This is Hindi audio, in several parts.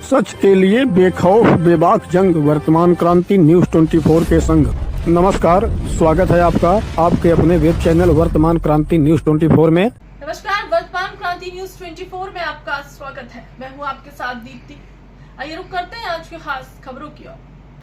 सच के लिए बेखौफ बेबाक जंग, वर्तमान क्रांति न्यूज 24 के संग। नमस्कार, स्वागत है आपका आपके अपने वेब चैनल वर्तमान क्रांति न्यूज 24 में। नमस्कार, वर्तमान क्रांति न्यूज 24 में आपका स्वागत है। मैं हूं आपके साथ दीप्ति। आइए रुक करते हैं आज की खास खबरों की ओर।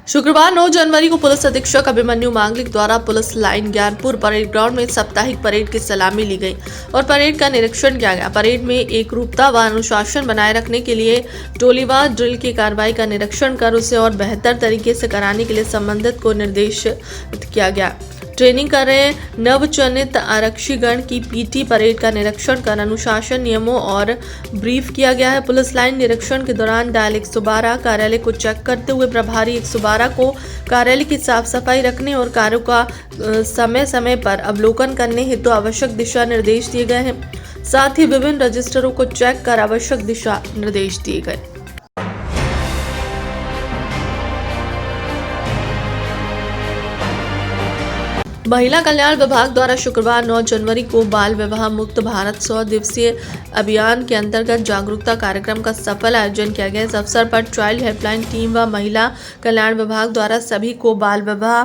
शुक्रवार 9 जनवरी को पुलिस अधीक्षक अभिमन्यु मांगलिक द्वारा police line Gyanpur parade ground में साप्ताहिक परेड की सलामी ली गई और परेड का निरीक्षण किया गया। परेड में एकरूपता व अनुशासन बनाए रखने के लिए टोलीवार ड्रिल की कार्रवाई का निरीक्षण कर उसे और बेहतर तरीके से कराने के लिए संबंधित को निर्देशित किया गया। ट्रेनिंग कर रहे नवचयनित आरक्षीगण की पीटी परेड का निरीक्षण कर अनुशासन नियमों और ब्रीफ किया गया है। पुलिस लाइन निरीक्षण के दौरान डायल 112 कार्यालय को चेक करते हुए प्रभारी 112 को कार्यालय की साफ सफाई रखने और कार्यों का समय समय पर अवलोकन करने हेतु आवश्यक दिशा निर्देश दिए गए हैं। साथ ही विभिन्न रजिस्टरों को चेक कर आवश्यक दिशा निर्देश दिए गए। महिला कल्याण विभाग द्वारा शुक्रवार 9 जनवरी को बाल विवाह मुक्त भारत 100 दिवसीय अभियान के अंतर्गत जागरूकता कार्यक्रम का सफल आयोजन किया गया। इस अवसर पर चाइल्ड हेल्पलाइन टीम व महिला कल्याण विभाग द्वारा सभी को बाल विवाह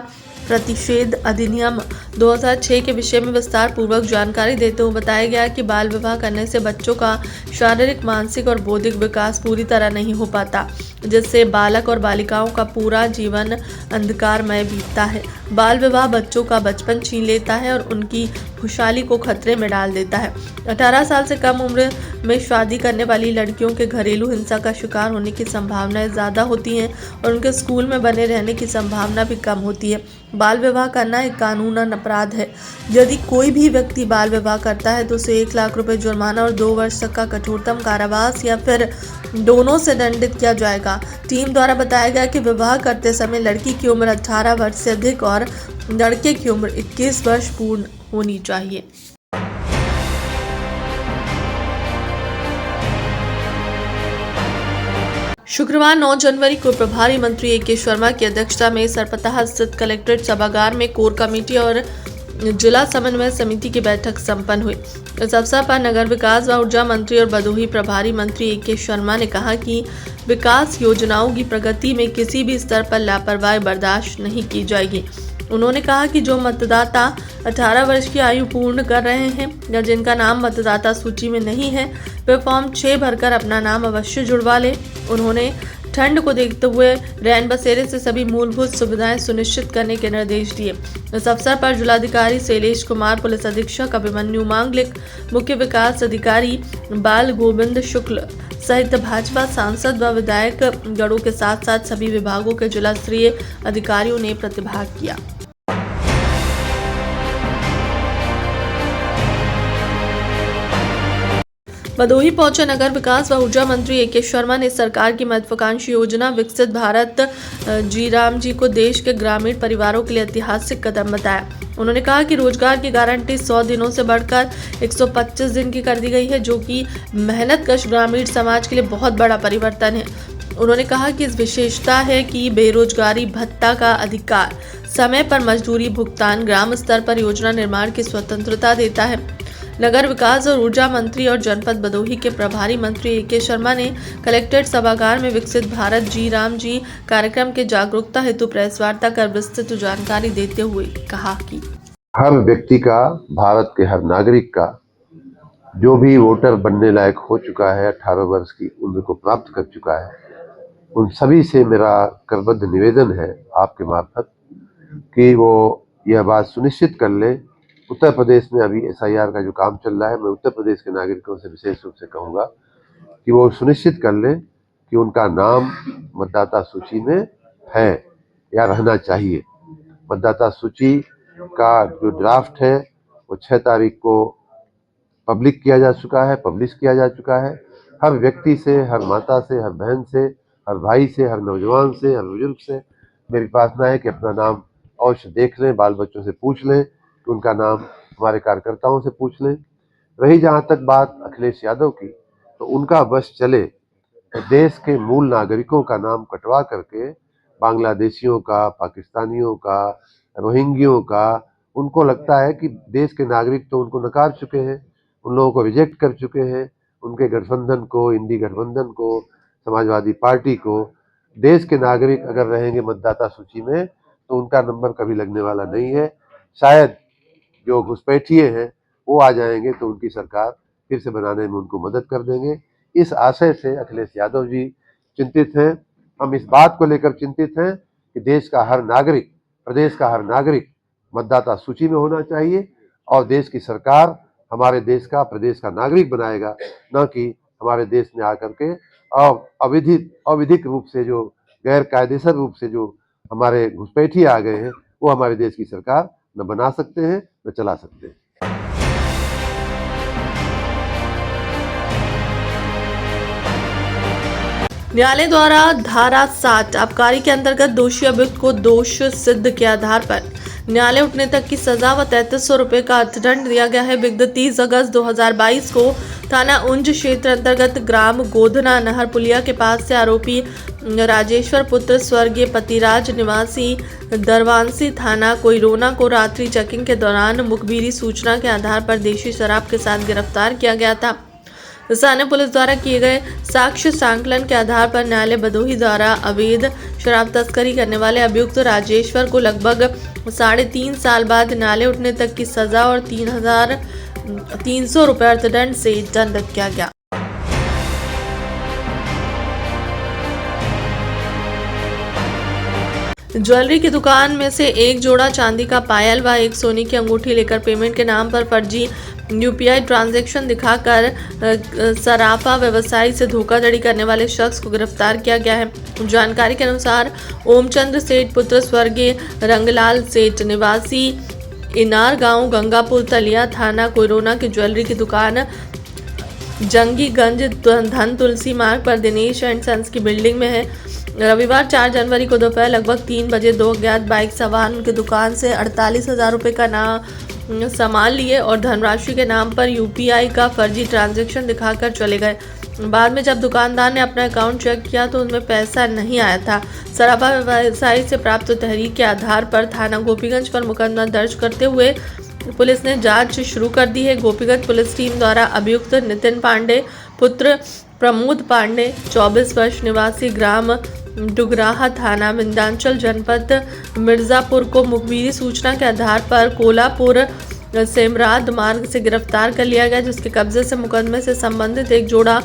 प्रतिषेध अधिनियम 2006 के विषय में विस्तार पूर्वक जानकारी देते हुए बताया गया कि बाल विवाह करने से बच्चों का शारीरिक, मानसिक और बौद्धिक विकास पूरी तरह नहीं हो पाता, जिससे बालक और बालिकाओं का पूरा जीवन अंधकारमय बीतता है। बाल विवाह बच्चों का बचपन छीन लेता है और उनकी खुशहाली को खतरे में डाल देता है। 18 साल से कम उम्र में शादी करने वाली लड़कियों के घरेलू हिंसा का शिकार होने की संभावनाएं ज़्यादा होती हैं और उनके स्कूल में बने रहने की संभावना भी कम होती है। बाल विवाह करना एक कानूनन अपराध है। यदि कोई भी व्यक्ति बाल विवाह करता है तो उसे 1 लाख रुपए जुर्माना और 2 वर्ष तक का कठोरतम कारावास या फिर दोनों से दंडित किया जाएगा। टीम द्वारा बताया गया कि विवाह करते समय लड़की की उम्र 18 वर्ष से अधिक और लड़के की उम्र 21 वर्ष पूर्ण होनी चाहिए। शुक्रवार 9 जनवरी को प्रभारी मंत्री ए.के. शर्मा की अध्यक्षता में सरपतह स्थित कलेक्ट्रेट सभागार में कोर कमेटी और जिला समन्वय समिति की बैठक संपन्न हुई। इस अवसर पर नगर विकास व ऊर्जा मंत्री और भदोही प्रभारी मंत्री ए.के. शर्मा ने कहा कि विकास योजनाओं की प्रगति में किसी भी स्तर पर लापरवाही बर्दाश्त नहीं की जाएगी। उन्होंने कहा कि जो मतदाता 18 वर्ष की आयु पूर्ण कर रहे हैं या जिनका नाम मतदाता सूची में नहीं है वे फॉर्म 6 भरकर अपना नाम अवश्य जुड़वा लें। उन्होंने ठंड को देखते हुए रैन बसेरे से सभी मूलभूत सुविधाएं सुनिश्चित करने के निर्देश दिए। इस अवसर पर जिलाधिकारी शैलेश कुमार, पुलिस अधीक्षक अभिमन्यु मांगलिक, मुख्य विकास अधिकारी बाल गोविंद शुक्ल सहित भाजपा सांसद व विधायक गणों के साथ साथ सभी विभागों के जिला स्तरीय अधिकारियों ने प्रतिभाग किया। भदोही पहुंचे नगर विकास व ऊर्जा मंत्री ए.के. शर्मा ने सरकार की महत्वाकांक्षी योजना विकसित भारत जी राम जी को देश के ग्रामीण परिवारों के लिए ऐतिहासिक कदम बताया। उन्होंने कहा कि रोजगार की गारंटी 100 दिनों से बढ़कर 125 दिन की कर दी गई है, जो कि मेहनतकश ग्रामीण समाज के लिए बहुत बड़ा परिवर्तन है। उन्होंने कहा कि इस विशेषता है कि बेरोजगारी भत्ता का अधिकार, समय पर मजदूरी भुगतान, ग्राम स्तर पर योजना निर्माण की स्वतंत्रता देता है। नगर विकास और ऊर्जा मंत्री और जनपद भदोही के प्रभारी मंत्री ए.के. शर्मा ने कलेक्ट्रेट सभागार में विकसित भारत जी राम जी कार्यक्रम के जागरूकता हेतु प्रेस वार्ता कर विस्तृत जानकारी देते हुए कहा कि हर व्यक्ति का, भारत के हर नागरिक का जो भी वोटर बनने लायक हो चुका है, 18 वर्ष की उम्र को प्राप्त कर चुका है, उन सभी से मेरा करबद्ध निवेदन है आपके मार्फत कि वो यह बात सुनिश्चित कर ले। उत्तर प्रदेश में अभी SIR का जो काम चल रहा है, मैं उत्तर प्रदेश के नागरिकों से विशेष रूप से कहूँगा कि वो सुनिश्चित कर ले कि उनका नाम मतदाता सूची में है या रहना चाहिए। मतदाता सूची का जो ड्राफ्ट है वो 6 तारीख को पब्लिक किया जा चुका है, पब्लिश किया जा चुका है। हर व्यक्ति से, हर माता से, हर बहन से, हर भाई से, हर नौजवान से, हर बुजुर्ग से मेरी प्रार्थना है कि अपना नाम अवश्य देख लें, बाल बच्चों से पूछ लें कि उनका नाम, हमारे कार्यकर्ताओं से पूछ लें। रही जहाँ तक बात अखिलेश यादव की, तो उनका बस चले तो देश के मूल नागरिकों का नाम कटवा करके बांग्लादेशियों का, पाकिस्तानियों का, रोहिंग्यों का, उनको लगता है कि देश के नागरिक तो उनको नकार चुके हैं, उन लोगों को रिजेक्ट कर चुके हैं, उनके गठबंधन को, इंडी गठबंधन को, समाजवादी पार्टी को देश के नागरिक अगर रहेंगे मतदाता सूची में तो उनका नंबर कभी लगने वाला नहीं है। शायद जो घुसपैठिए हैं वो आ जाएंगे तो उनकी सरकार फिर से बनाने में उनको मदद कर देंगे। इस आशय से अखिलेश यादव जी चिंतित हैं। हम इस बात को लेकर चिंतित हैं कि देश का हर नागरिक, प्रदेश का हर नागरिक मतदाता सूची में होना चाहिए और देश की सरकार हमारे देश का, प्रदेश का नागरिक बनाएगा, न कि हमारे देश में आकर के अविधिक रूप से, जो गैर कायदेसर रूप से जो हमारे घुसपैठिए आ गए हैं वो हमारे देश की सरकार न बना सकते हैं न चला सकते हैं। न्यायालय द्वारा धारा 60 आबकारी के अंतर्गत दोषी अभियुक्त को दोष सिद्ध के आधार पर न्यायालय उठने तक की सजा व 3300 रुपये का अर्थदंड दिया गया है। विगत 30 अगस्त 2022 को थाना उंज क्षेत्र अंतर्गत ग्राम गोधना नहर पुलिया के पास से आरोपी राजेश्वर पुत्र स्वर्गीय पतिराज निवासी दरवांसी थाना कोइरोना को रात्रि चेकिंग के दौरान मुखबिरी सूचना के आधार पर देशी शराब के साथ गिरफ्तार किया गया था। स्थानीय पुलिस द्वारा किए गए साक्ष्य सांकलन के आधार पर न्यायालय भदोही द्वारा अवैध शराब तस्करी करने वाले अभियुक्त राजेश्वर को लगभग 3.5 साल बाद न्यायालय उठने तक की सजा और 3,300 रुपये अर्थदंड से दंडित किया गया। ज्वेलरी की दुकान में से एक जोड़ा चांदी का पायल व एक सोने की अंगूठी लेकर पेमेंट के नाम पर फर्जी यूपीआई ट्रांजैक्शन दिखाकर सराफा व्यवसायी से धोखाधड़ी करने वाले शख्स को गिरफ्तार किया गया है। जानकारी के अनुसार ओमचंद्र सेठ पुत्र स्वर्गीय रंगलाल सेठ निवासी इनार गांव गंगापुर तलिया थाना कोइरोना की ज्वेलरी की दुकान जंगीगंज धन तुलसी मार्ग पर दिनेश एंड सन्स की बिल्डिंग में है। रविवार 4 जनवरी को दोपहर लगभग 3 बजे 2 अज्ञात बाइक सवार उनकी दुकान से 48,000 रुपये का सामान लिए और धनराशि के नाम पर यूपीआई का फर्जी ट्रांजैक्शन दिखाकर चले गए। बाद में जब दुकानदार ने अपना अकाउंट चेक किया तो उनमें पैसा नहीं आया था। सराफा व्यवसायी से प्राप्त तहरीर के आधार पर थाना गोपीगंज पर मुकदमा दर्ज करते हुए पुलिस ने जांच शुरू कर दी है। गोपीगंज पुलिस टीम द्वारा अभियुक्त नितिन पांडे पुत्र प्रमोद पांडे 24 वर्ष निवासी ग्राम डुगराहा थाना विंध्याचल जनपद मिर्जापुर को मुखबिरी सूचना के आधार पर कोलापुर सेमराद मार्ग से गिरफ्तार कर लिया गया, जिसके कब्जे से मुकदमे से संबंधित एक जोड़ा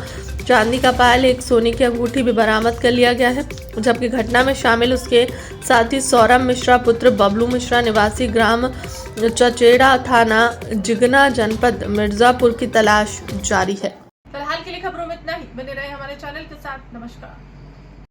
चांदी का पायल, एक सोने की अंगूठी भी बरामद कर लिया गया है। जबकि घटना में शामिल उसके साथी सौरभ मिश्रा पुत्र बबलू मिश्रा निवासी ग्राम चचेड़ा थाना जिगना जनपद मिर्जापुर की तलाश जारी है। फिलहाल के लिए खबरों में इतना ही। बने रहे हमारे चैनल के साथ। नमस्कार।